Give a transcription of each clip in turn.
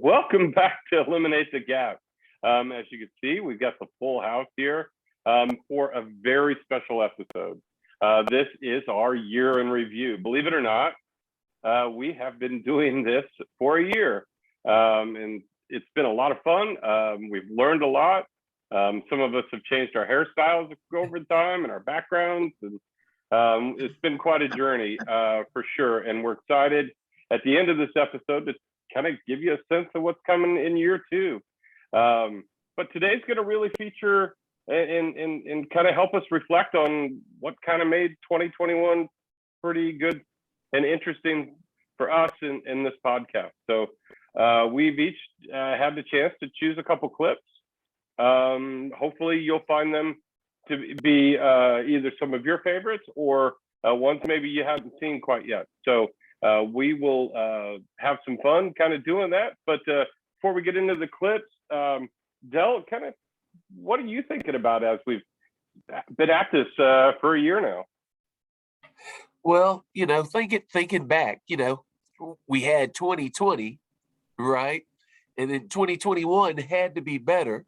Welcome back to Eliminate the Gap. As you can see, we've got the full house here for a very special episode. This is our year in review. Believe it or not, we have been doing this for a year, and it's been a lot of fun. We've learned a lot. Some of us have changed our hairstyles over time and our backgrounds, and it's been quite a journey for sure. And we're excited at the end of this episode to kind of give you a sense of what's coming in year two. But today's going to really feature and kind of help us reflect on what kind of made 2021 pretty good and interesting for us in this podcast. So we've each had the chance to choose a couple clips. Hopefully you'll find them to be either some of your favorites or ones maybe you haven't seen quite yet. So we will have some fun kind of doing that. But before we get into the clips, Del, kind of what are you thinking about as we've been at this for a year now? Well, thinking back, we had 2020, right? And then 2021 had to be better.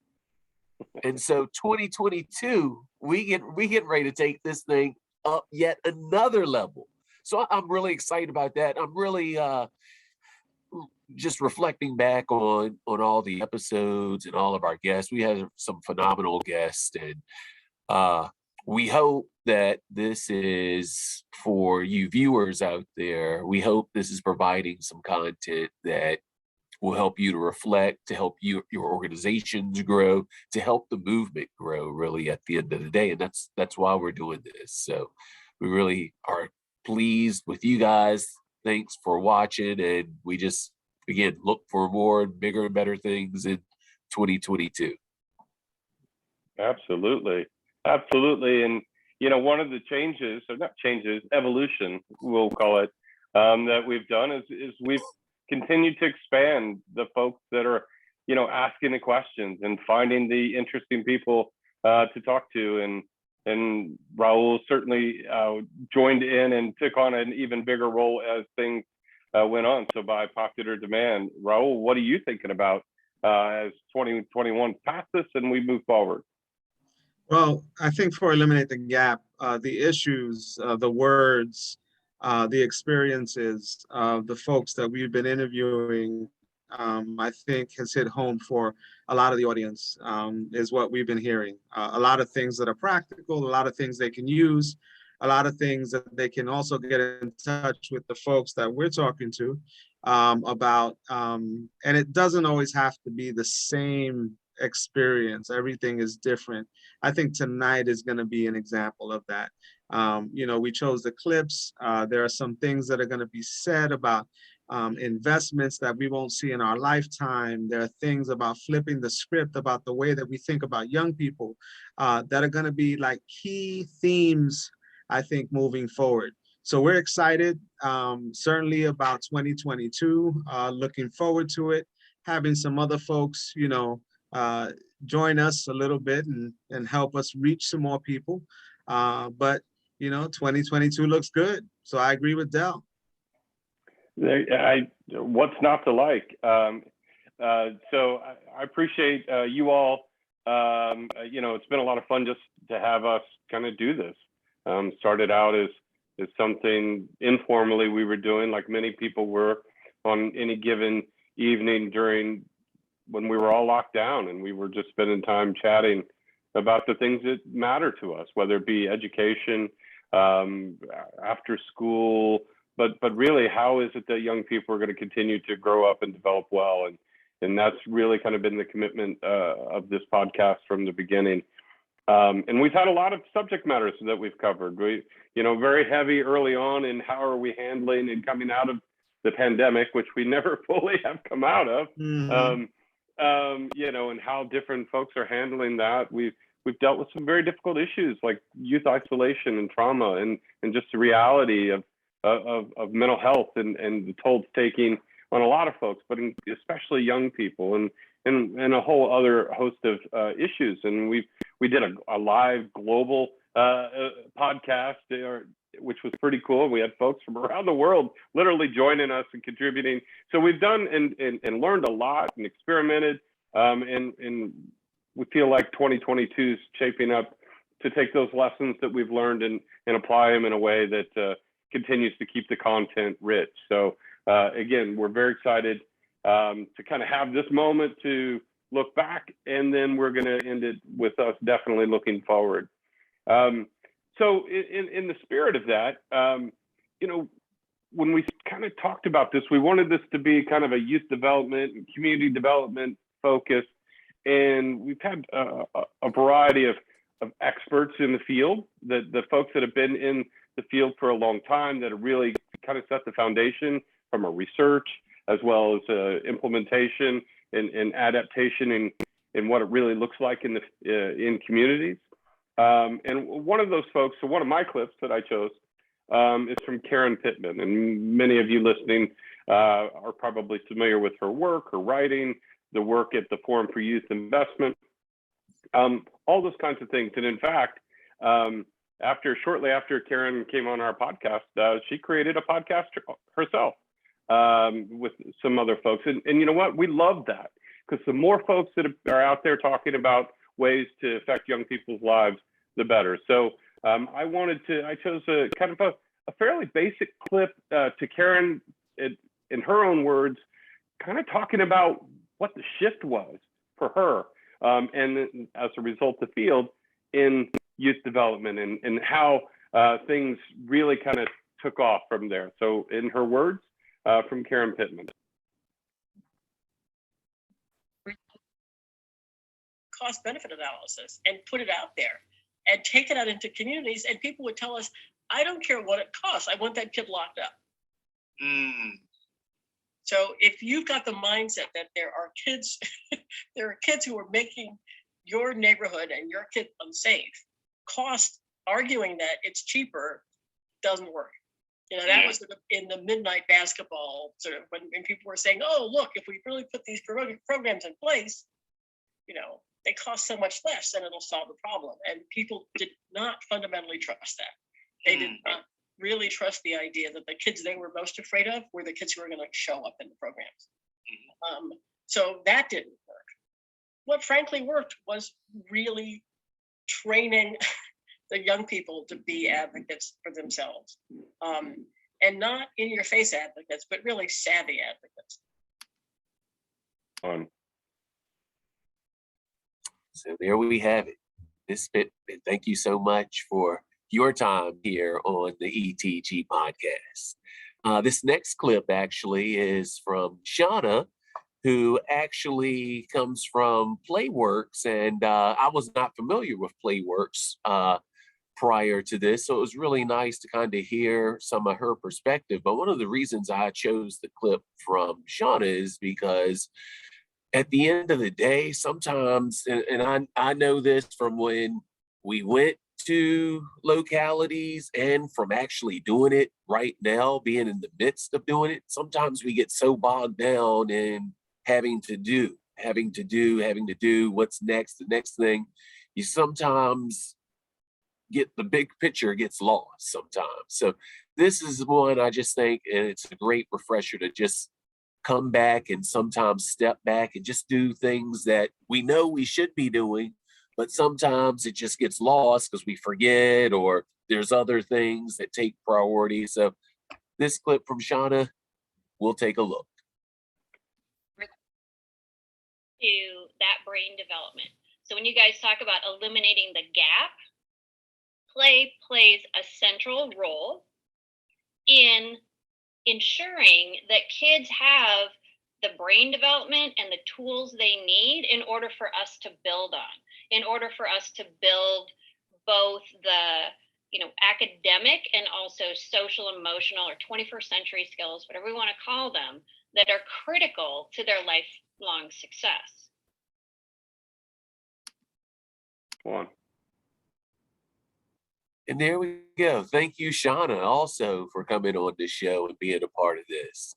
And so 2022, we get ready to take this thing up yet another level. So I'm really excited about that. I'm really just reflecting back on all the episodes and all of our guests. We had some phenomenal guests, and we hope that this is for you viewers out there. We hope this is providing some content that will help you to reflect, to help your organizations grow, to help the movement grow, really, at the end of the day. And that's why we're doing this. So we really are pleased with you guys. Thanks for watching, and we just again look for more and bigger and better things in 2022. Absolutely. And one of the changes, or not changes, evolution we'll call it, that we've done is we've continued to expand the folks that are asking the questions and finding the interesting people to talk to. And Raul certainly joined in and took on an even bigger role as things went on. So by popular demand, Raul, what are you thinking about as 2021 passes and we move forward? Well, I think for Eliminate the Gap, the issues, the words, the experiences of the folks that we've been interviewing, I think has hit home for a lot of the audience, is what we've been hearing. A lot of things that are practical, a lot of things they can use, a lot of things that they can also get in touch with the folks that we're talking to about. And it doesn't always have to be the same experience. Everything is different. I think tonight is going to be an example of that. We chose the clips. There are some things that are going to be said about investments that we won't see in our lifetime. There are things about flipping the script, about the way that we think about young people that are going to be like key themes, I think, moving forward. So we're excited, certainly about 2022, looking forward to it, having some other folks, join us a little bit and help us reach some more people. But 2022 looks good. So I agree with Del. What's not to like? So I appreciate you all. It's been a lot of fun just to have us kind of do this. Started out as something informally we were doing, like many people were on any given evening when we were all locked down, and we were just spending time chatting about the things that matter to us, whether it be education, after school, but really, how is it that young people are going to continue to grow up and develop well? And that's really kind of been the commitment of this podcast from the beginning. And we've had a lot of subject matters that we've covered. We, very heavy early on in how are we handling and coming out of the pandemic, which we never fully have come out of. Mm-hmm. And how different folks are handling that. We've dealt with some very difficult issues like youth isolation and trauma and just the reality of mental health and the toll it's taking on a lot of folks, but especially young people and a whole other host of issues. And we did a live global podcast which was pretty cool. We had folks from around the world literally joining us and contributing. So we've done and learned a lot and experimented. And we feel like 2022 is shaping up to take those lessons that we've learned and apply them in a way that continues to keep the content rich. So again, we're very excited to kind of have this moment to look back, and then we're going to end it with us definitely looking forward. So in the spirit of that, you know, when we kind of talked about this, we wanted this to be kind of a youth development and community development focus. And we've had a variety of experts in the field, the folks that have been in the field for a long time that have really kind of set the foundation from a research as well as implementation and adaptation in what it really looks like in communities. And one of those folks, so one of my clips that I chose is from Karen Pittman. And many of you listening are probably familiar with her work, her writing, the work at the Forum for Youth Investment, all those kinds of things. And in fact, shortly after Karen came on our podcast, she created a podcast herself with some other folks. And you know what? We love that, because the more folks that are out there talking about ways to affect young people's lives, the better. So I chose a kind of a fairly basic clip to Karen in her own words, kind of talking about what the shift was for her and as a result the field in youth development and how things really kind of took off from there. So in her words, from Karen Pittman. Cost benefit analysis and put it out there and take it out into communities, and people would tell us, I don't care what it costs, I want that kid locked up. So if you've got the mindset that there are kids who are making your neighborhood and your kid unsafe, arguing that it's cheaper doesn't work. You know, that was in the midnight basketball sort of when people were saying, oh, look, if we really put these programs in place, you know, they cost so much less, then it'll solve the problem. And people did not fundamentally trust that. They did not really trust the idea that the kids they were most afraid of were the kids who were going to show up in the programs. So that didn't work. What frankly worked was really training the young people to be advocates for themselves. And not in-your-face advocates, but really savvy advocates. So there we have it. Miss Pittman, thank you so much for your time here on the ETG podcast. This next clip actually is from Shauna, who actually comes from Playworks, and I was not familiar with Playworks prior to this, so it was really nice to kind of hear some of her perspective. But one of the reasons I chose the clip from Shauna is because at the end of the day, sometimes, and I know this from when we went to localities and from actually doing it right now, being in the midst of doing it, sometimes we get so bogged down in having to do what's next, the next thing. You sometimes get the big picture gets lost sometimes. So this is one I just think, and it's a great refresher to just come back and sometimes step back and just do things that we know we should be doing, but sometimes it just gets lost because we forget or there's other things that take priority. So this clip from Shauna, we'll take a look. To that brain development. So when you guys talk about eliminating the gap, play plays a central role in ensuring that kids have the brain development and the tools they need in order for us to build on, in order for us to build both the, you know, academic and also social, emotional, or 21st century skills, whatever we want to call them, that are critical to their lifelong success. Go on. And there we go. Thank you, Shauna, also for coming on the show and being a part of this.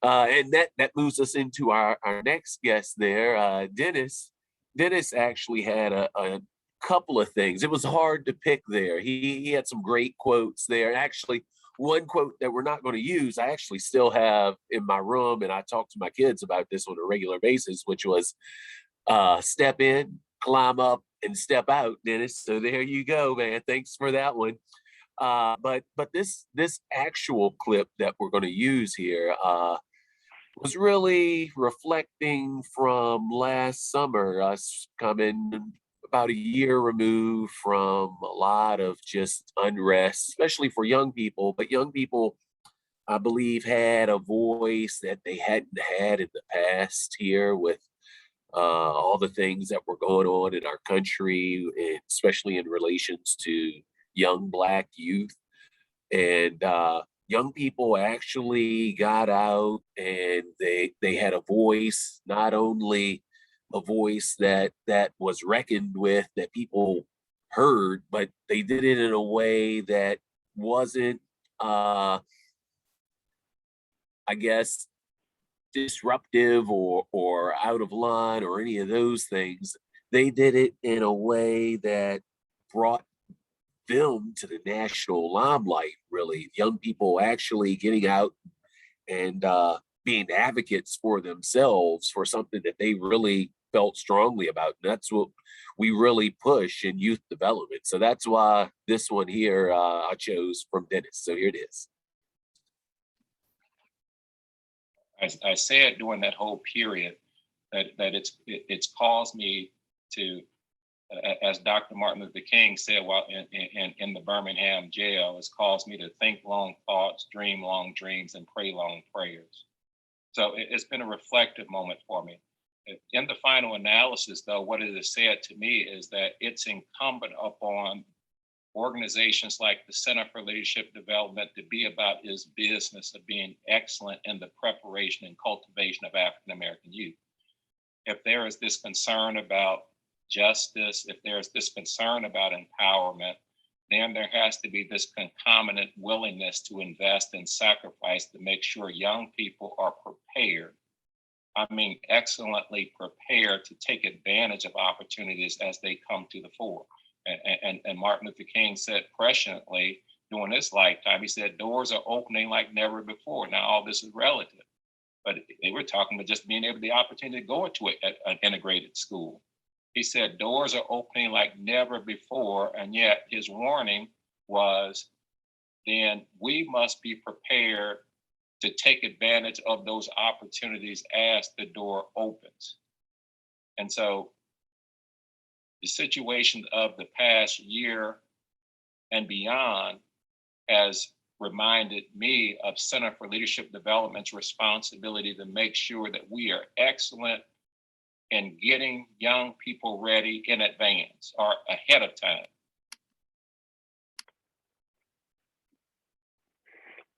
And that moves us into our next guest there, Dennis. Dennis actually had a couple of things. It was hard to pick there. He had some great quotes there. And actually, one quote that we're not going to use, I actually still have in my room, and I talk to my kids about this on a regular basis, which was step in, climb up, and step out, Dennis. So there you go, man. Thanks for that one. But this actual clip that we're going to use here was really reflecting from last summer, us coming about a year removed from a lot of just unrest, especially for young people. But young people, I believe, had a voice that they hadn't had in the past here with all the things that were going on in our country, especially in relations to young Black youth. And young people actually got out and they had a voice, not only a voice that was reckoned with, that people heard, but they did it in a way that wasn't, I guess, disruptive or out of line or any of those things. They did it in a way that brought them to the national limelight, really. Young people actually getting out and being advocates for themselves for something that they really felt strongly about. And that's what we really push in youth development. So that's why this one here I chose from Dennis. So here it is. I said during that whole period that it's caused me to, as Dr. Martin Luther King said while in the Birmingham jail, it's caused me to think long thoughts, dream long dreams, and pray long prayers. So it's been a reflective moment for me. In the final analysis, though, what it has said to me is that it's incumbent upon organizations like the Center for Leadership Development to be about its business of being excellent in the preparation and cultivation of African American youth. If there is this concern about justice, if there's this concern about empowerment, then there has to be this concomitant willingness to invest and sacrifice to make sure young people are prepared. I mean, excellently prepared to take advantage of opportunities as they come to the fore. And Martin Luther King said presciently during his lifetime, he said, doors are opening like never before. Now, all this is relative, but they were talking about just being able the opportunity to go into an integrated school. He said, doors are opening like never before. And yet his warning was, then we must be prepared to take advantage of those opportunities as the door opens. And so the situation of the past year and beyond has reminded me of Center for Leadership Development's responsibility to make sure that we are excellent in getting young people ready in advance or ahead of time.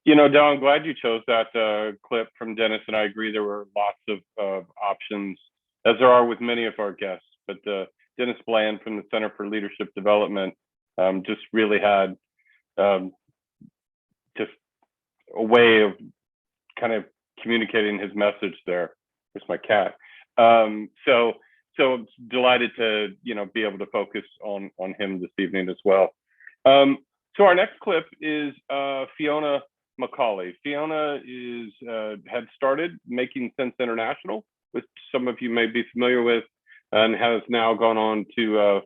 You know, Don, I'm glad you chose that clip from Dennis, and I agree there were lots of options, as there are with many of our guests. But Dennis Bland from the Center for Leadership Development just really had just a way of kind of communicating his message there. There's my cat. So I'm delighted to be able to focus on him this evening as well. So our next clip is Fiona Mccauley. Fiona had started Making Sense International, which some of you may be familiar with, and has now gone on to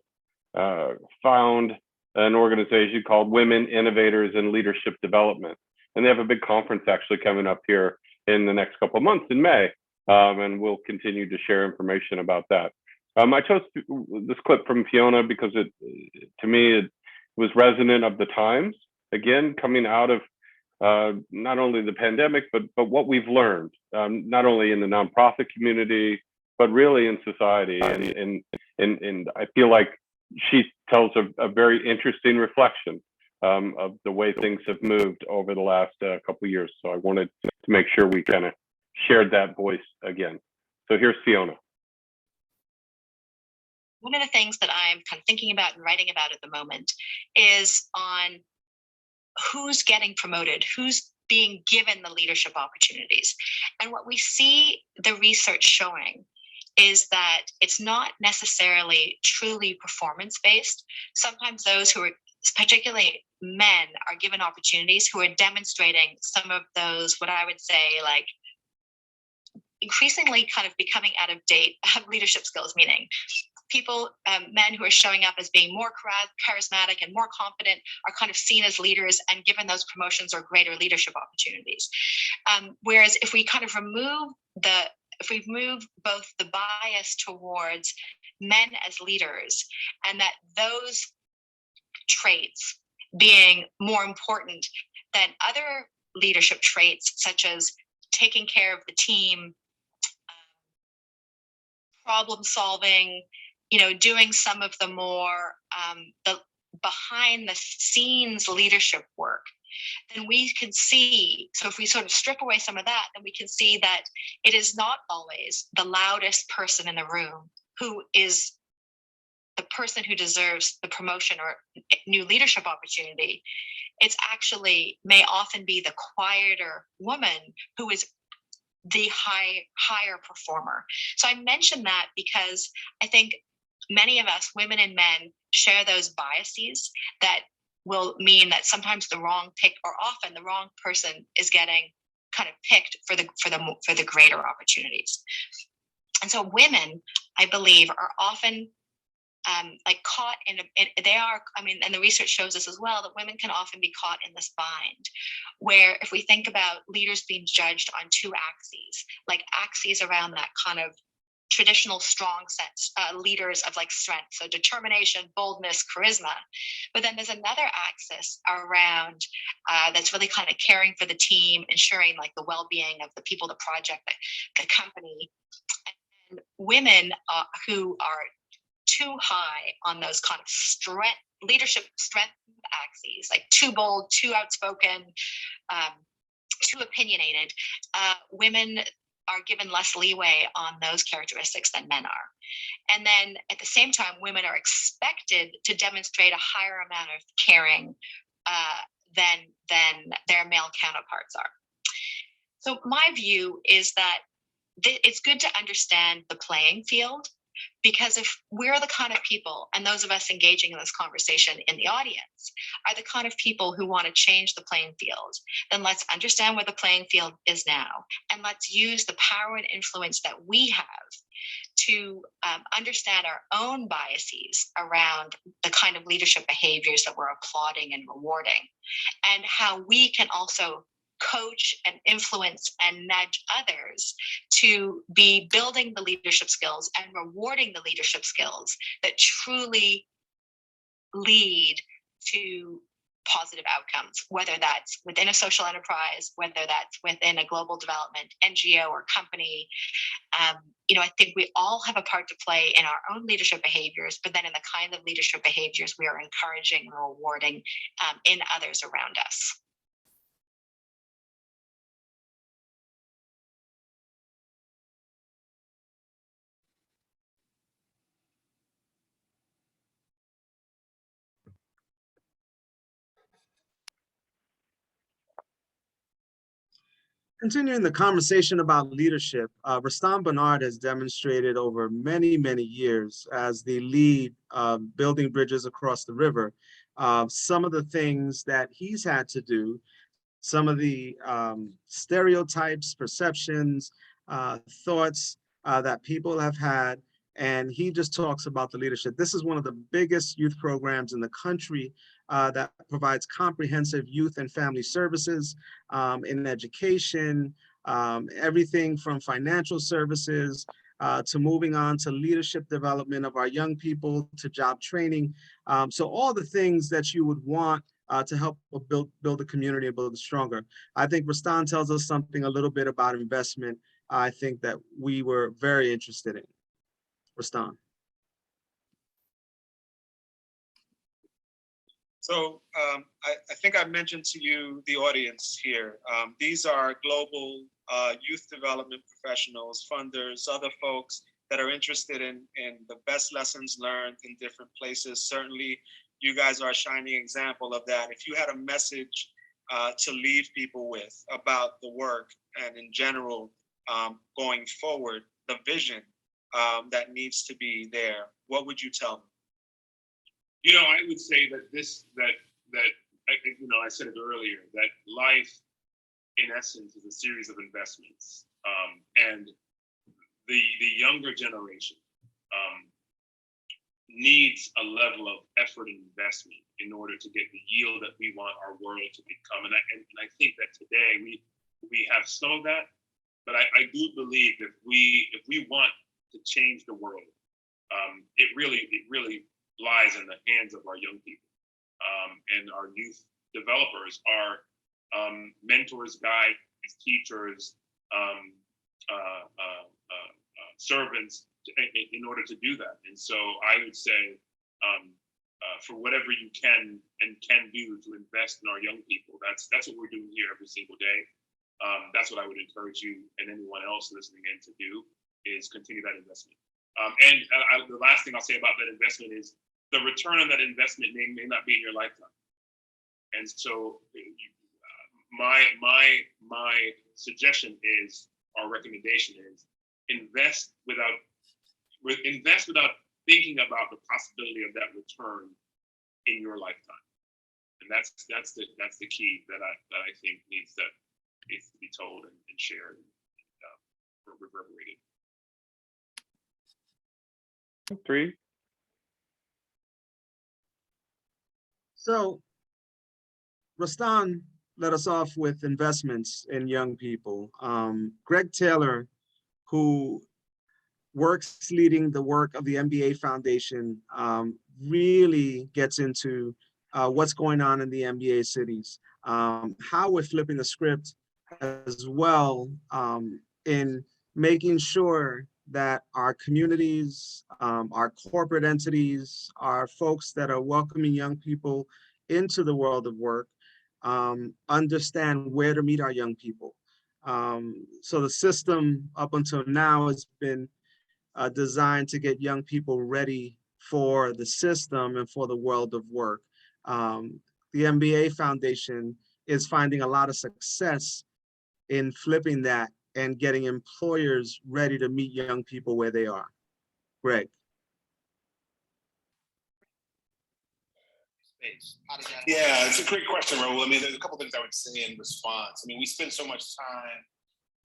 found an organization called Women Innovators in Leadership Development. And they have a big conference actually coming up here in the next couple of months in May. And we'll continue to share information about that. I chose this clip from Fiona because to me, it was resonant of the times. Again, coming out of not only the pandemic, but what we've learned, not only in the nonprofit community, but really in society. And I feel like she tells a very interesting reflection of the way things have moved over the last couple of years. So I wanted to make sure we kind of shared that voice again. So here's Fiona. One of the things that I'm kind of thinking about and writing about at the moment is on who's getting promoted, who's being given the leadership opportunities. And what we see the research showing is that it's not necessarily truly performance based. Sometimes those who are, particularly men, are given opportunities who are demonstrating some of those, what I would say, like increasingly kind of becoming out of date leadership skills, meaning people, men who are showing up as being more charismatic and more confident are kind of seen as leaders and given those promotions or greater leadership opportunities. Whereas if we kind of if we move both the bias towards men as leaders and that those traits being more important than other leadership traits, such as taking care of the team, problem solving, doing some of the more the behind the scenes leadership work, then we can see, so if we sort of strip away some of that, then we can see that it is not always the loudest person in the room who is the person who deserves the promotion or new leadership opportunity. It's actually may often be the quieter woman who is the higher performer. So I mention that because I think many of us, women and men, share those biases that will mean that sometimes the wrong pick, or often the wrong person, is getting kind of picked for the greater opportunities. And so women, I believe, are often like caught in and the research shows this as well, that women can often be caught in this bind, where if we think about leaders being judged on two axes, like axes around that kind of traditional strong sense, leaders of like strength, so determination, boldness, charisma. But then there's another axis around that's really kind of caring for the team, ensuring like the well-being of the people, the project, the company. And women who are too high on those kind of leadership strength axes, like too bold, too outspoken, too opinionated, women are given less leeway on those characteristics than men are. And then at the same time, women are expected to demonstrate a higher amount of caring than their male counterparts are. So my view is that it's good to understand the playing field, because if we're the kind of people, and those of us engaging in this conversation in the audience are the kind of people who want to change the playing field, then let's understand where the playing field is now, and let's use the power and influence that we have to understand our own biases around the kind of leadership behaviors that we're applauding and rewarding, and how we can also coach and influence and nudge others to be building the leadership skills and rewarding the leadership skills that truly lead to positive outcomes, whether that's within a social enterprise, whether that's within a global development NGO or company. I think we all have a part to play in our own leadership behaviors, but then in the kind of leadership behaviors we are encouraging and rewarding in others around us. Continuing the conversation about leadership, Rastan Bernard has demonstrated over many, many years as the lead building bridges across the river, some of the things that he's had to do, some of the stereotypes, perceptions, thoughts that people have had, and he just talks about the leadership. This is one of the biggest youth programs in the country that provides comprehensive youth and family services in education, everything from financial services to moving on to leadership development of our young people, to job training. So all the things that you would want to help build a community and build it stronger. I think Rastan tells us something a little bit about investment. I think that we were very interested in. Rastan. So I think I mentioned to you, the audience here, these are global youth development professionals, funders, other folks that are interested in the best lessons learned in different places. Certainly, you guys are a shining example of that. If you had a message to leave people with about the work and in general going forward, the vision that needs to be there, what would you tell them? You know, I would say that I said it earlier, that life, in essence, is a series of investments, and the younger generation needs a level of effort and investment in order to get the yield that we want our world to become. And I think that today we have some of that, but I do believe that if we want to change the world, it really lies in the hands of our young people, and our youth developers, our mentors, guides, teachers, servants, in order to do that. And so I would say, for whatever you can do to invest in our young people, that's what we're doing here every single day. That's what I would encourage you and anyone else listening in to do, is continue that investment. The last thing I'll say about that investment is the return on that investment may not be in your lifetime. And so my suggestion is, our recommendation is, invest without thinking about the possibility of that return in your lifetime. And that's the key that I think needs to be told and shared and reverberated. 3. So, Rastan led us off with investments in young people. Greg Taylor, who works leading the work of the MBA Foundation, really gets into what's going on in the MBA cities, how we're flipping the script as well, in making sure that our communities, our corporate entities, our folks that are welcoming young people into the world of work, understand where to meet our young people. So the system up until now has been designed to get young people ready for the system and for the world of work. The MBA Foundation is finding a lot of success in flipping that and getting employers ready to meet young people where they are. Greg. Yeah, it's a great question, Raul. I mean, there's a couple things I would say in response. I mean, we spend so much time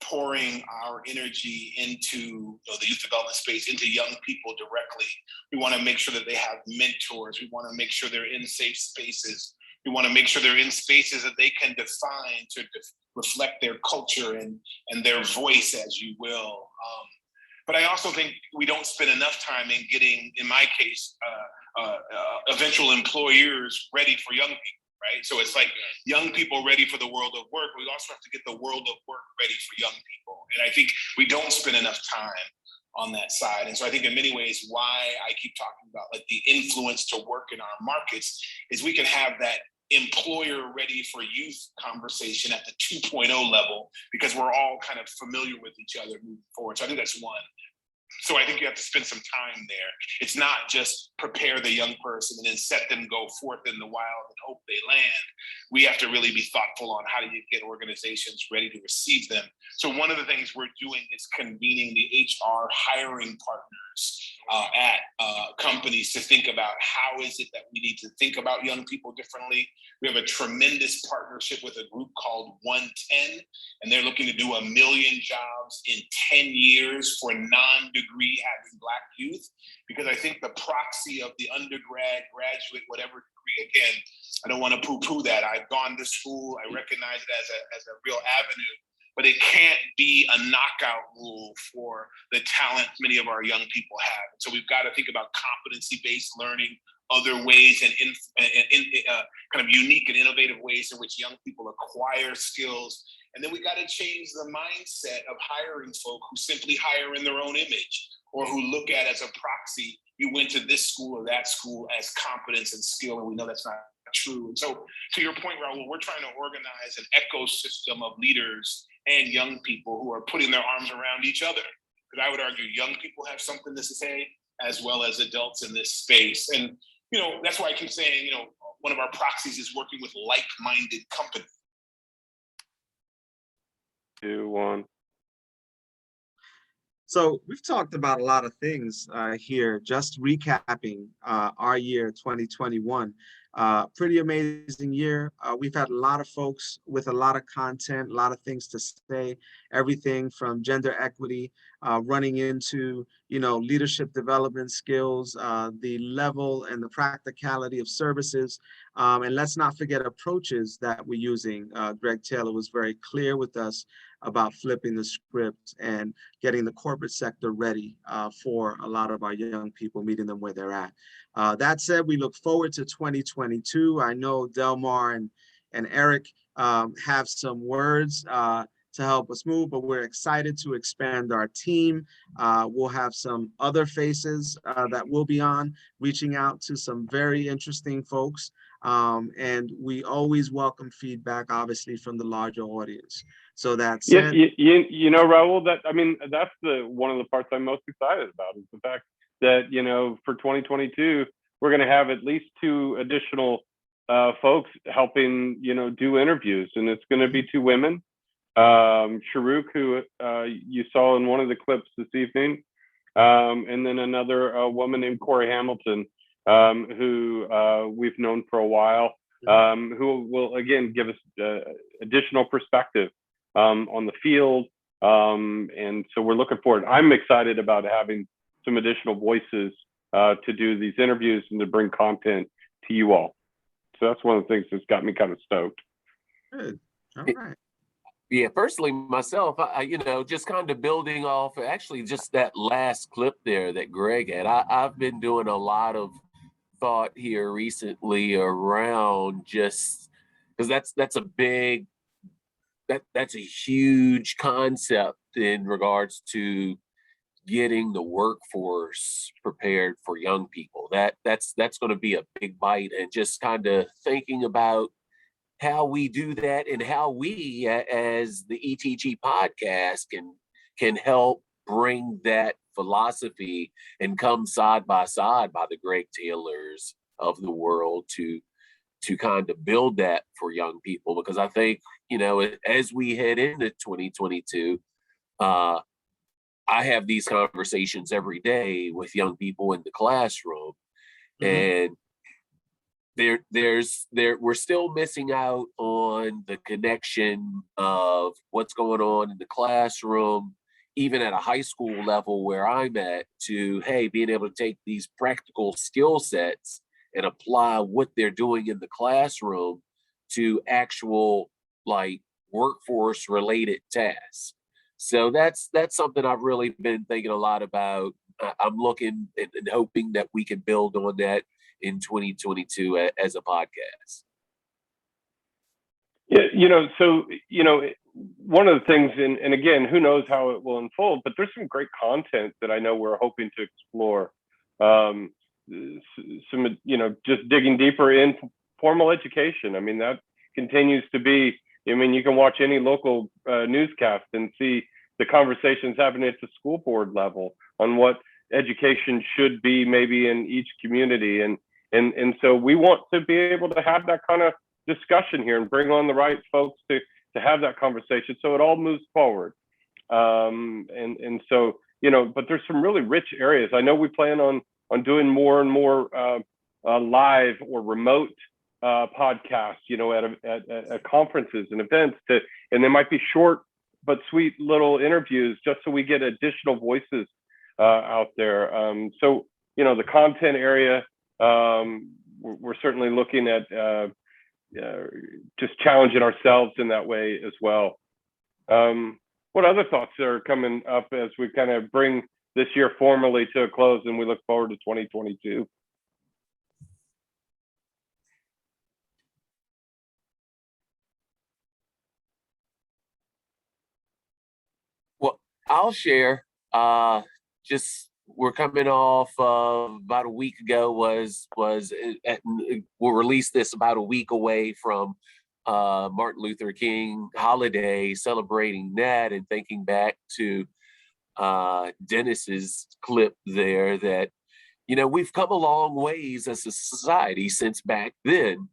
pouring our energy into the youth development space, into young people directly. We want to make sure that they have mentors. We want to make sure they're in safe spaces. We want to make sure they're in spaces that they can define to reflect their culture and their voice, as you will. But I also think we don't spend enough time in getting, in my case, eventual employers ready for young people, right? So it's like young people ready for the world of work. We also have to get the world of work ready for young people. And I think we don't spend enough time on that side. And so I think in many ways why I keep talking about like the influence to work in our markets is we can have that employer ready for youth conversation at the 2.0 level, because we're all kind of familiar with each other moving forward. So I think that's one. So I think you have to spend some time there. It's not just prepare the young person and then set them go forth in the wild and hope they land. We have to really be thoughtful on how do you get organizations ready to receive them. So one of the things we're doing is convening the HR hiring partners at companies to think about how is it that we need to think about young people differently. We have a tremendous partnership with a group called 110, and they're looking to do 1 million jobs in 10 years for non-degree having Black youth, because I think the proxy of the undergrad, graduate, whatever degree, again, I don't want to poo-poo that. I've gone to school, I recognize it as a real avenue, but it can't be a knockout rule for the talent many of our young people have. So we've got to think about competency-based learning, other ways and kind of unique and innovative ways in which young people acquire skills. And then we got to change the mindset of hiring folk who simply hire in their own image, or who look at as a proxy, you went to this school or that school as competence and skill, and we know that's not true. And so to your point, Raul, we're trying to organize an ecosystem of leaders and young people who are putting their arms around each other. Because I would argue young people have something to say, as well as adults in this space. And, that's why I keep saying, one of our proxies is working with like-minded companies. 2, 1. So we've talked about a lot of things here, just recapping our year 2021. Pretty amazing year. We've had a lot of folks with a lot of content, a lot of things to say, everything from gender equity, running into, leadership development skills, the level and the practicality of services. And let's not forget approaches that we're using. Greg Taylor was very clear with us about flipping the script and getting the corporate sector ready for a lot of our young people, meeting them where they're at. That said, we look forward to 2022. I know Delmar and Eric have some words to help us move, but we're excited to expand our team. We'll have some other faces that will be on, reaching out to some very interesting folks. And we always welcome feedback, obviously, from the larger audience. So that said, Raul, that's one of the parts I'm most excited about is the fact that, for 2022, we're going to have at least 2 additional folks helping, do interviews, and it's going to be 2 women. Sharuk, who you saw in one of the clips this evening, and then another woman named Corey Hamilton, who we've known for a while, who will again give us additional perspective on the field. And so we're looking forward. I'm excited about having some additional voices to do these interviews and to bring content to you all. So that's one of the things that's got me kind of stoked. Good. All right. Yeah, personally, myself, I just kind of building off actually just that last clip there that Greg had. I've been doing a lot of thought here recently around just because that's a huge concept in regards to getting the workforce prepared for young people. That's going to be a big bite, and just kind of thinking about how we do that and how we as the ETG podcast can help bring that philosophy and come side by side by the Greg Taylors of the world to kind of build that for young people. Because I think, as we head into 2022, I have these conversations every day with young people in the classroom. Mm-hmm. And we're still missing out on the connection of what's going on in the classroom, even at a high school level where I'm at, to, hey, being able to take these practical skill sets and apply what they're doing in the classroom to actual workforce related tasks. So that's something I've really been thinking a lot about. I'm looking and hoping that we can build on that in 2022 as a podcast. Yeah, one of the things, and again, who knows how it will unfold, but there's some great content that I know we're hoping to explore. Just digging deeper in formal education. That continues to be, you can watch any local newscast and see the conversations happening at the school board level on what education should be maybe in each community. And so we want to be able to have that kind of discussion here and bring on the right folks to have that conversation so it all moves forward. But there's some really rich areas. I know we plan on doing more and more live or remote podcasts, at conferences and events, and they might be short but sweet little interviews just so we get additional voices out there. The content area, we're certainly looking at just challenging ourselves in that way as well. What other thoughts are coming up as we kind of bring this year formally to a close and we look forward to 2022? Well, I'll share. We're coming off about a week ago we'll release this about a week away from Martin Luther King holiday, celebrating that and thinking back to Dennis's clip there that, we've come a long ways as a society since back then,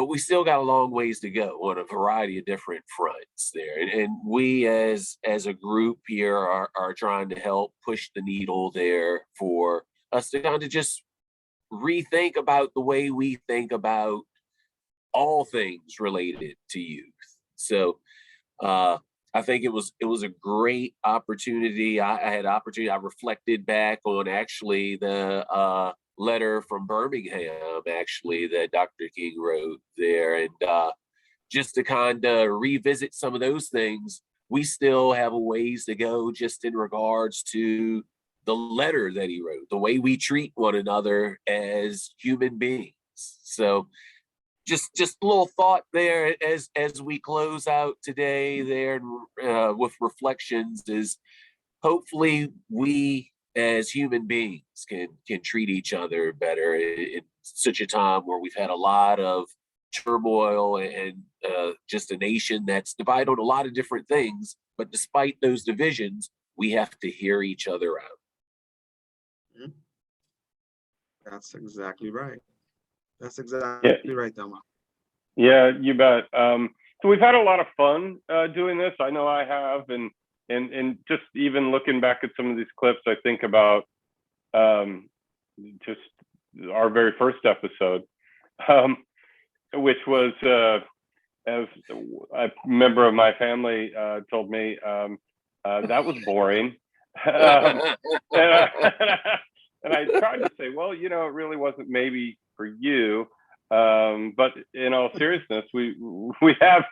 but we still got a long ways to go on a variety of different fronts there. And we as a group here are trying to help push the needle there for us to kind of just rethink about the way we think about all things related to youth. So I think it was a great opportunity. I had opportunity. I reflected back on actually the letter from Birmingham, actually, that Dr. King wrote there, and just to kind of revisit some of those things. We still have a ways to go, just in regards to the letter that he wrote, the way we treat one another as human beings. So just a little thought there as we close out today there with reflections is hopefully we as human beings can treat each other better in such a time where we've had a lot of turmoil and just a nation that's divided on a lot of different things. But despite those divisions, we have to hear each other out. That's exactly right. That's exactly right, Delma. Yeah, you bet. So we've had a lot of fun doing this. I know I have, and just even looking back at some of these clips, I think about just our very first episode, which was, as a member of my family told me, that was boring. And I tried to say, well, it really wasn't maybe for you. But in all seriousness, we have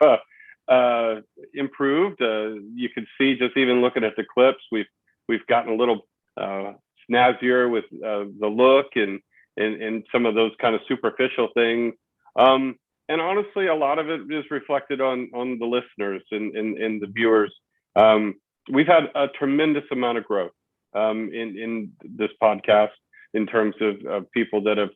improved. You can see just even looking at the clips, we've gotten a little snazzier with the look and some of those kind of superficial things. And honestly, a lot of it is reflected on the listeners and the viewers. We've had a tremendous amount of growth in this podcast in terms of people that have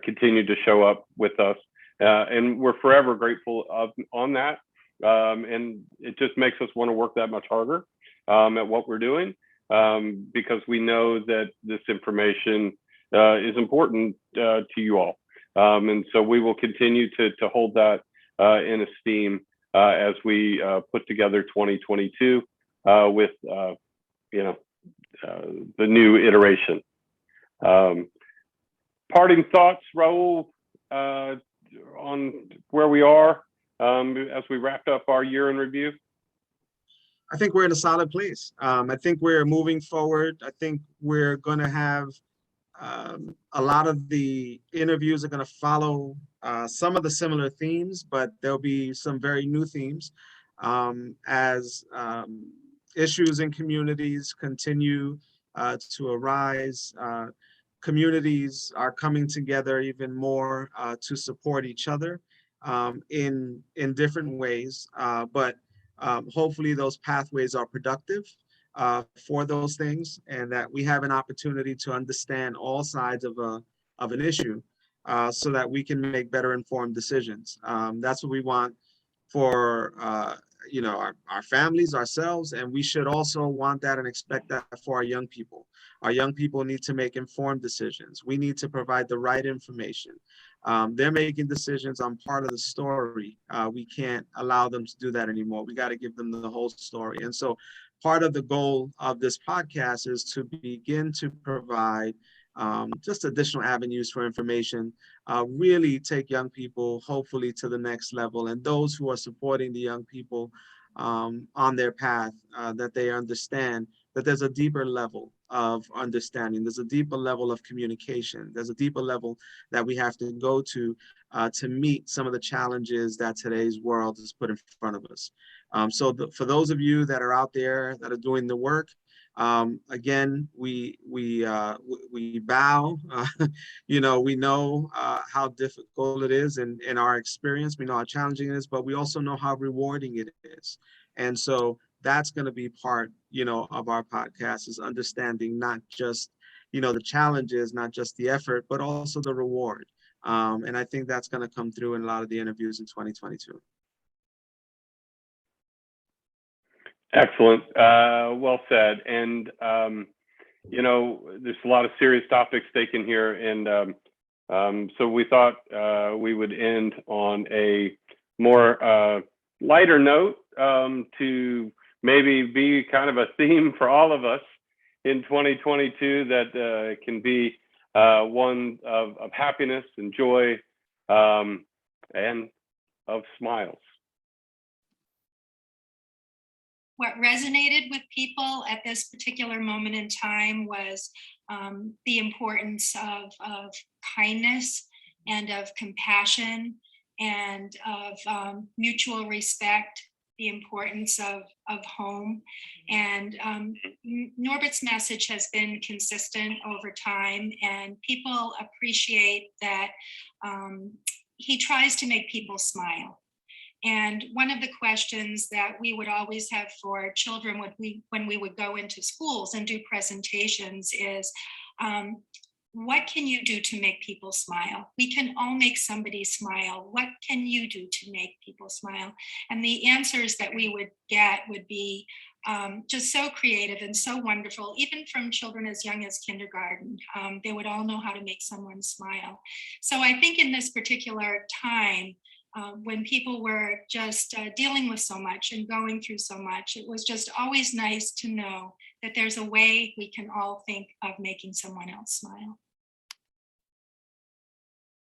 continued to show up with us, and we're forever grateful on that. And it just makes us want to work that much harder at what we're doing, because we know that this information is important to you all, and so we will continue to hold that in esteem as we put together 2022 with the new iteration. Parting thoughts, Raul, on where we are as we wrapped up our year in review? I think we're in a solid place. I think we're moving forward. I think we're going to have a lot of the interviews are going to follow some of the similar themes, but there'll be some very new themes as issues in communities continue to arise. Communities are coming together even more to support each other in different ways, but hopefully those pathways are productive for those things, and that we have an opportunity to understand all sides of an issue so that we can make better informed decisions. That's what we want for our families, ourselves, and we should also want that and expect that for our young people. Our young people need to make informed decisions. We need to provide the right information. They're making decisions on part of the story. We can't allow them to do that anymore. We got to give them the whole story. And so part of the goal of this podcast is to begin to provide just additional avenues for information, really take young people hopefully to the next level, and those who are supporting the young people on their path, that they understand that there's a deeper level of understanding, there's a deeper level of communication, there's a deeper level that we have to go to meet some of the challenges that today's world has put in front of us. For those of you that are out there that are doing the work, again, we bow. We know how difficult it is in our experience. We know how challenging it is, but we also know how rewarding it is. And so that's going to be part, of our podcast, is understanding not just, the challenges, not just the effort, but also the reward. And I think that's going to come through in a lot of the interviews in 2022. Excellent. Well said. And, there's a lot of serious topics taken here. And So we thought we would end on a more lighter note to maybe be kind of a theme for all of us in 2022 that can be one of happiness and joy and of smiles. What resonated with people at this particular moment in time was the importance of kindness and of compassion and of mutual respect, the importance of home. And Norbert's message has been consistent over time, and people appreciate that he tries to make people smile. And one of the questions that we would always have for children when we would go into schools and do presentations is, what can you do to make people smile? We can all make somebody smile. What can you do to make people smile? And the answers that we would get would be just so creative and so wonderful, even from children as young as kindergarten. They would all know how to make someone smile. So I think in this particular time, when people were just dealing with so much and going through so much, it was just always nice to know that there's a way we can all think of making someone else smile.